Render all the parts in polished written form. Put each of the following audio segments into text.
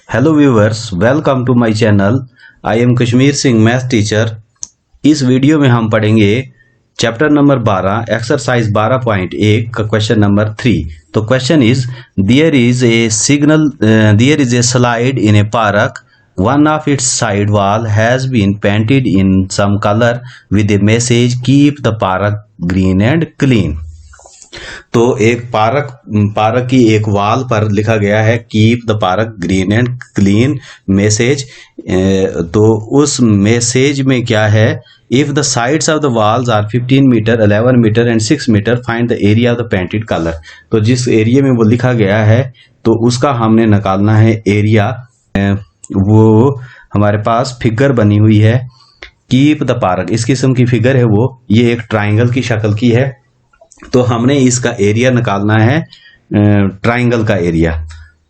Hello viewers, welcome to my channel. I am Kashmir Singh, math teacher. इस video में हम पढ़ेंगे चैप्टर नंबर 12 एक्सरसाइज 12.1 का क्वेश्चन नंबर 3। तो question is there is a slide in a park. One of its side wall has been painted in some colour with a message keep the park green and clean. तो एक park की एक wall पर लिखा गया है keep the park green and clean message. तो उस मैसेज में क्या है, if the sides of the walls are 15 metre 11 metre and 6 metre find the area of the painted colour. तो जिस एरिया में वो लिखा गया है तो उसका हमने निकालना है एरिया। वो हमारे पास फिगर बनी हुई है कीप द पार्क, इस किस्म की फिगर है वो, ये एक ट्राइंगल की शक्ल की है। तो हमने इसका एरिया निकालना है, ट्राइंगल का एरिया।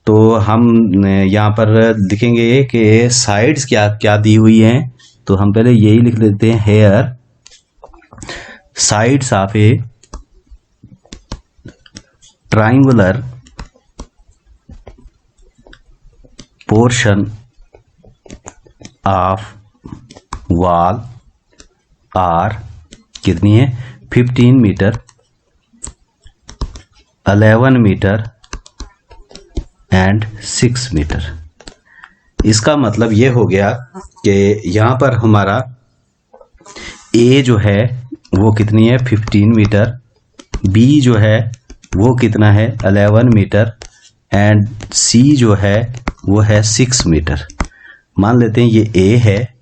तो हम यहाँ पर लिखेंगे कि साइड्स क्या क्या दी हुई हैं। तो हम पहले यही लिख लेते हैं, here sides of a triangular portion of wall are कितनी है, 15 मीटर 11 मीटर एंड 6 मीटर। इसका मतलब ये हो गया कि यहाँ पर हमारा ए जो है वो कितनी है, 15 मीटर, बी जो है वो कितना है, 11 मीटर, एंड सी जो है वो है 6 मीटर। मान लेते हैं ये ए है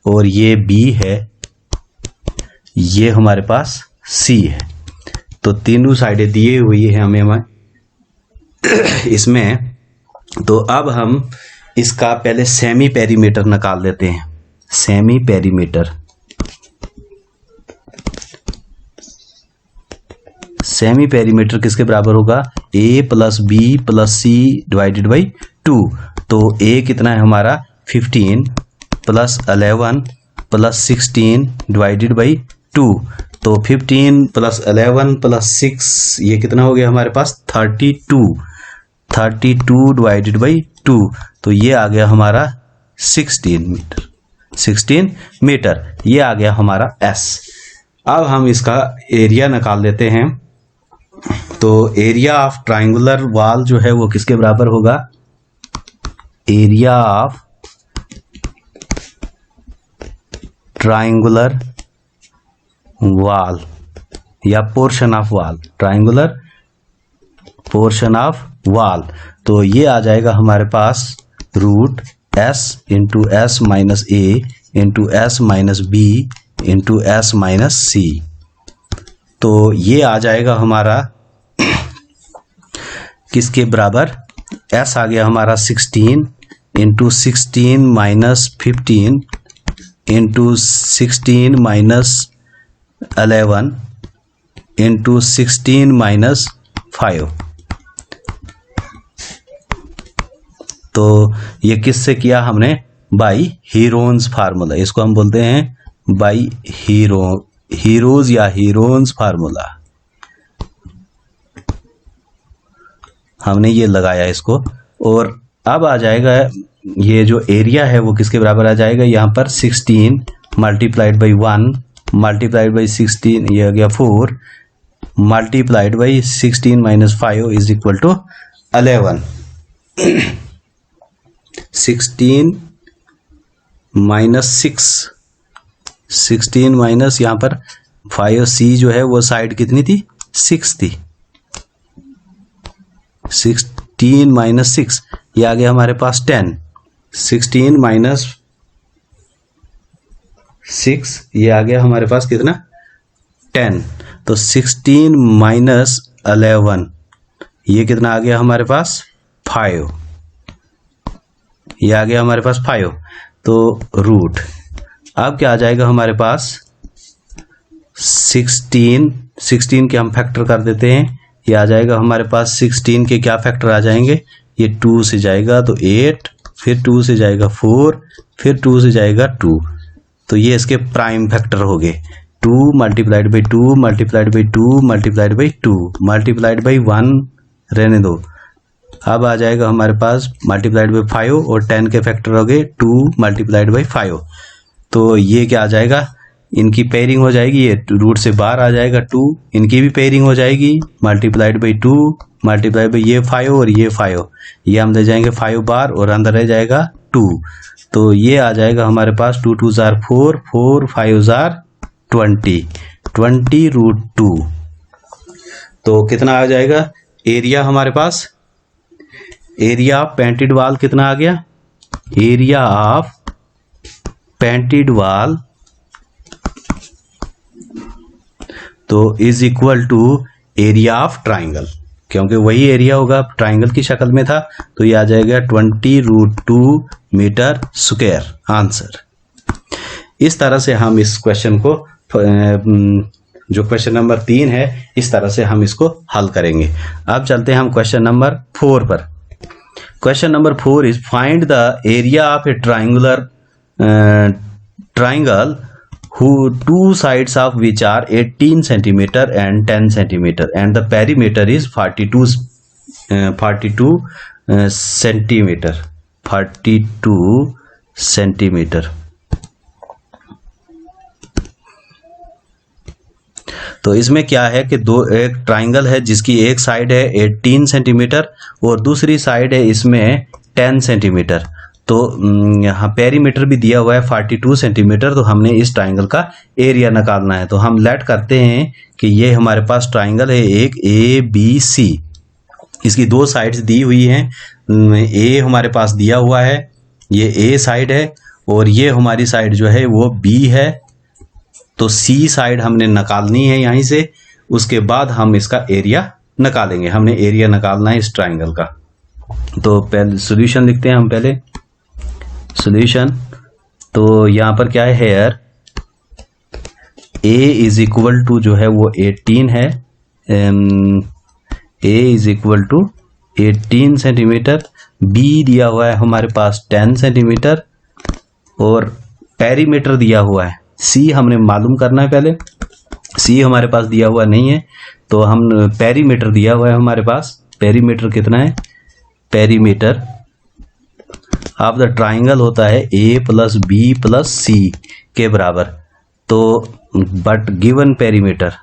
और ये बी है, ये हमारे पास सी है। तो तीनों साइडें दिए हुई है हमें इसमें। तो अब हम इसका पहले सेमी पेरीमीटर निकाल लेते हैं। सेमी पेरीमीटर, सेमी पेरीमीटर किसके बराबर होगा, A plus B plus C divided by 2। तो ए कितना है हमारा 15 प्लस 11 प्लस 16 डिवाइडेड बाई 2। तो 15 प्लस 11 प्लस 6 ये कितना हो गया हमारे पास 32 डिवाइडेड बाई 2। तो ये आ गया हमारा 16 मीटर। ये आ गया हमारा एस। अब हम इसका एरिया निकाल लेते हैं। तो एरिया ऑफ ट्राइंगुलर वॉल जो है वो किसके बराबर होगा, एरिया ऑफ ट्राइंगुलर वॉल या portion of wall, triangular portion of wall. तो ये आ जाएगा हमारे पास root S into S minus A into S minus B into S minus C. तो ये आ जाएगा हमारा किसके बराबर, एस आ गया हमारा 16 into 16 minus 15 into 16 minus 11 into 16 minus 5। तो ये किससे किया हमने, बाई हीरोन्स फार्मूला। इसको हम बोलते हैं बाई हीरोज या हीरोन्स फार्मूला। हमने ये लगाया इसको। और अब आ जाएगा ये जो एरिया है वो किसके बराबर आ जाएगा, यहाँ पर 16 मल्टीप्लाइड बाई 1 मल्टीप्लाइड बाई 16, ये आ गया 4 multiplied by 16 minus 5 is equal to 11। 16 minus 16 minus यहाँ पर 5, सी जो है वो साइड कितनी थी, 6 थी। 16 माइनस 6 ये आ गया हमारे पास 10। 16 माइनस 6 ये आ गया हमारे पास कितना, 10। तो 16 माइनस 11 ये कितना आ गया हमारे पास 5, ये आ गया हमारे पास 5। तो रूट, अब क्या आ जाएगा हमारे पास 16 के हम फैक्टर कर देते हैं। ये आ जाएगा हमारे पास 16 के क्या फैक्टर आ जाएंगे, ये 2 से जाएगा तो 8, फिर 2 से जाएगा 4, फिर 2 से जाएगा 2। तो ये इसके प्राइम फैक्टर हो गए। 2 multiplied by 2 multiplied by 2 multiplied by 2 multiplied by 1 रहने दो, अब आ जाएगा हमारे पास मल्टीप्लाइड बाई 5 और 10 के फैक्टर हो गए 2 मल्टीप्लाइड बाई 5। तो ये क्या आ जाएगा, इनकी पेयरिंग हो जाएगी, ये रूट से बाहर आ जाएगा 2, इनकी भी पेयरिंग हो जाएगी मल्टीप्लाइड बाई 2 मल्टीप्लाइड बाई ये 5 और ये 5, ये हम ले जाएंगे 5 बार और अंदर रह जाएगा 2। तो ये आ जाएगा हमारे पास 2 2 जार 4, 4 5 जार 20, 20 रूट 2। तो कितना आ जाएगा एरिया हमारे पास, एरिया ऑफ पेंटेड वॉल कितना आ गया, एरिया ऑफ पेंटेड वॉल तो is equal to area of triangle, क्योंकि वही एरिया होगा ट्राइंगल की शक्ल में था, तो ये आ जाएगा 20 रूट 2 मीटर स्क्वायर आंसर। इस तरह से हम इस क्वेश्चन को, जो क्वेश्चन नंबर 3 है, इस तरह से हम इसको हल करेंगे। अब चलते हैं हम क्वेश्चन नंबर 4 पर। Question number 4 is find the area of a triangular triangle who two sides of which are 18 centimeter and 10 centimeter and the perimeter is 42 centimeter 42 centimeter। तो इसमें क्या है कि एक ट्राइंगल है जिसकी एक साइड है 18 सेंटीमीटर और दूसरी साइड है इसमें 10 सेंटीमीटर। तो यहाँ पेरीमीटर भी दिया हुआ है 42 सेंटीमीटर, तो हमने इस ट्राइंगल का एरिया निकालना है। तो हम लेट करते हैं कि ये हमारे पास ट्राइंगल है एक ABC, इसकी दो साइड्स दी हुई हैं, A हमारे पास दिया हुआ है, ये A साइड है और ये हमारी साइड जो है वो B है। तो C साइड हमने निकालनी है यहीं से, उसके बाद हम इसका एरिया निकालेंगे। हमने एरिया निकालना है इस ट्राइंगल का। तो पहले सॉल्यूशन लिखते हैं हम पहले सॉल्यूशन। तो यहाँ पर क्या है, here A is equal to जो है वो 18 है, A is equal to 18 centimetre, B दिया हुआ है हमारे पास 10 सेंटीमीटर और पेरीमीटर दिया हुआ है C हमने मालूम करना है पहले। C हमारे पास दिया हुआ नहीं है, तो हम पेरीमीटर दिया हुआ है हमारे पास। पेरीमीटर कितना है, पेरीमीटर ऑफ द ट्राइंगल होता है A plus B plus C के बराबर। तो but given perimeter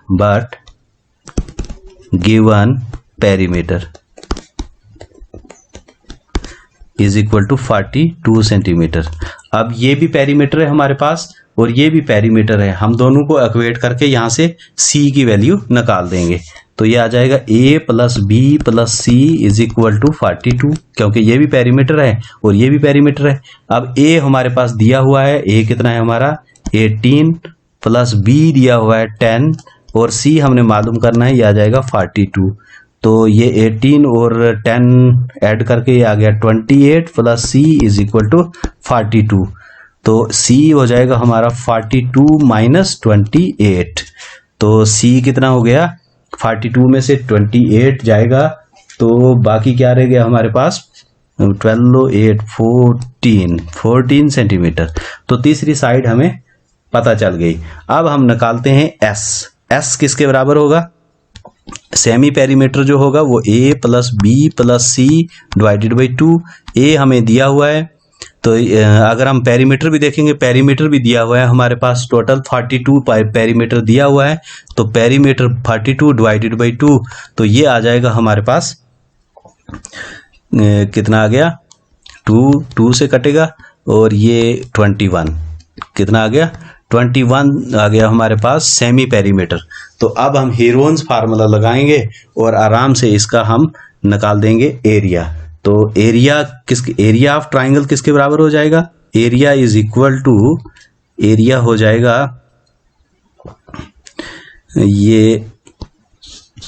is equal to 42 centimetre. अब ये भी पेरीमीटर है हमारे पास और ये भी पेरीमीटर है, हम दोनों को इक्वेट करके यहाँ से C की वैल्यू निकाल देंगे। तो ये आ जाएगा A plus B plus C is equal to 42, क्योंकि ये भी पेरीमीटर है और ये भी पेरीमीटर है। अब A हमारे पास दिया हुआ है, A कितना है हमारा 18 प्लस B दिया हुआ है 10 और C हमने मालूम करना है, ये आ जाएगा 42। तो ये 18 और 10 ऐड करके ये आ गया 28 plus C is equal to 42। तो C हो जाएगा हमारा 42 माइनस 28। तो C कितना हो गया, 42 में से 28 जाएगा तो बाकी क्या रह गया हमारे पास, 12 8 14 सेंटीमीटर। तो तीसरी साइड हमें पता चल गई। अब हम निकालते हैं S किसके बराबर होगा, सेमी पेरीमीटर जो होगा वो A plus B plus C divided by 2। A हमें दिया हुआ है, तो अगर हम पेरीमीटर भी देखेंगे, पेरीमीटर भी दिया हुआ है हमारे पास, टोटल 42 पेरीमीटर दिया हुआ है। तो पेरीमीटर 42 डिवाइडेड बाई 2, तो ये आ जाएगा हमारे पास कितना आ गया, 2 से कटेगा और ये 21 कितना आ गया, 21 आ गया हमारे पास सेमी पेरीमीटर। तो अब हम हीरोन्स फार्मूला लगाएंगे और आराम से इसका हम निकाल देंगे एरिया। तो एरिया ऑफ ट्राइंगल किसके बराबर हो जाएगा, area is equal to, area हो जाएगा ये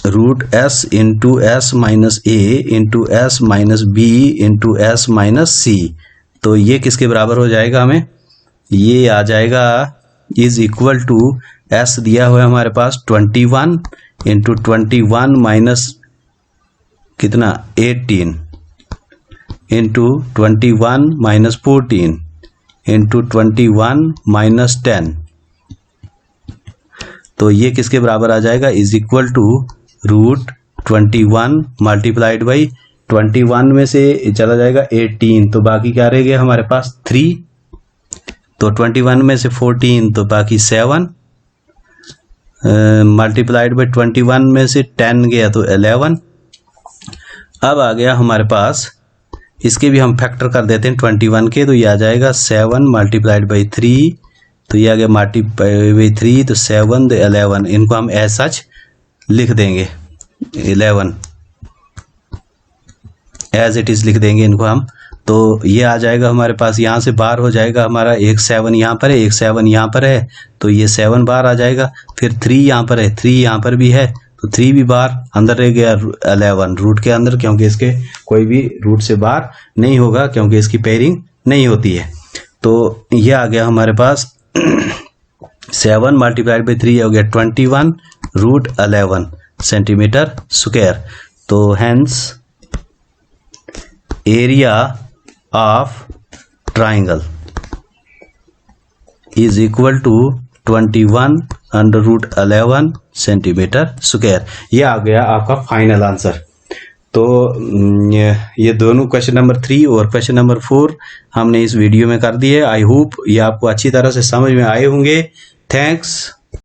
root S into S minus A into S minus B into S minus C। तो ये किसके बराबर हो जाएगा, हमें ये आ जाएगा इज इक्वल टू S दिया हुआ है हमारे पास 21 इंटू 21 माइनस कितना 18 इंटू 21 माइनस 14 इंटू 21 माइनस 10। तो ये किसके बराबर आ जाएगा, is equal to root 21 multiplied by 21 में से चला जाएगा 18, तो बाकी क्या रह गया हमारे पास 3। तो 21 में से 14 तो बाकी 7, मल्टीप्लाइड बाई 21 में से 10 गया तो 11। अब आ गया हमारे पास, इसके भी हम फैक्टर कर देते हैं 21 के, तो ये आ जाएगा 7 मल्टीप्लाइड बाई 3, तो ये आ गया मल्टीप्लाई बाई 3, तो 7 तो 11, इनको हम एज सच लिख देंगे 11 एज इट इज़ लिख देंगे इनको हम। तो ये आ जाएगा हमारे पास, यहाँ से बाहर हो जाएगा हमारा, एक 7 यहाँ पर है, एक 7 यहाँ पर है, तो ये 7 बाहर आ जाएगा। फिर 3 यहाँ पर है, 3 यहाँ पर भी है, तो 3 भी बाहर, अंदर रह गया 11 रूट के अंदर, क्योंकि इसके कोई भी रूट से बाहर नहीं होगा, क्योंकि इसकी पेयरिंग नहीं होती है। तो ये आ गया हमारे पास 7 मल्टीप्लाइड बाई 3 हो गया 21 रूट 11 सेंटीमीटर स्क्वायर। तो hence area of triangle is equal to 21 under root 11 centimetre square. ये आ गया आपका फाइनल आंसर। तो ये दोनों क्वेश्चन नंबर 3 और क्वेश्चन नंबर 4 हमने इस वीडियो में कर दिए। आई होप ये आपको अच्छी तरह से समझ में आए होंगे। थैंक्स।